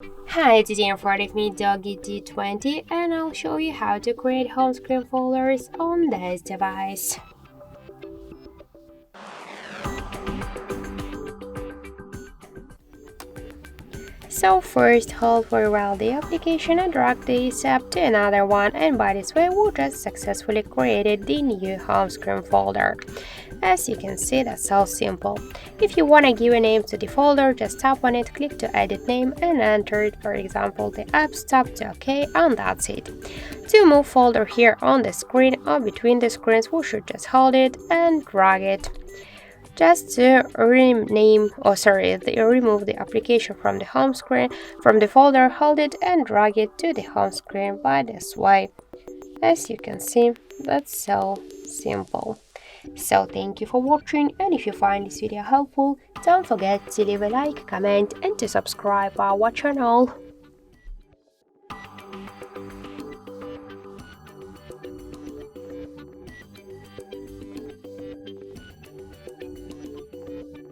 Hi, today in front of me Doogee T20 and I'll show you how to create home screen folders on this device. So first hold for a while the application and drag this app to another one, and by this way we just successfully created the new home screen folder. As you can see, that's so simple. If you want to give a name to the folder, just tap on it, click to edit name and enter it, for example the apps, tap to OK, and that's it. To move folder here on the screen or between the screens, we should just hold it and drag it. Just to remove the application from the home screen, from the folder, hold it and drag it to the home screen by this way. As you can see, that's so simple. So thank you for watching, and if you find this video helpful, don't forget to leave a like, comment and to subscribe our channel.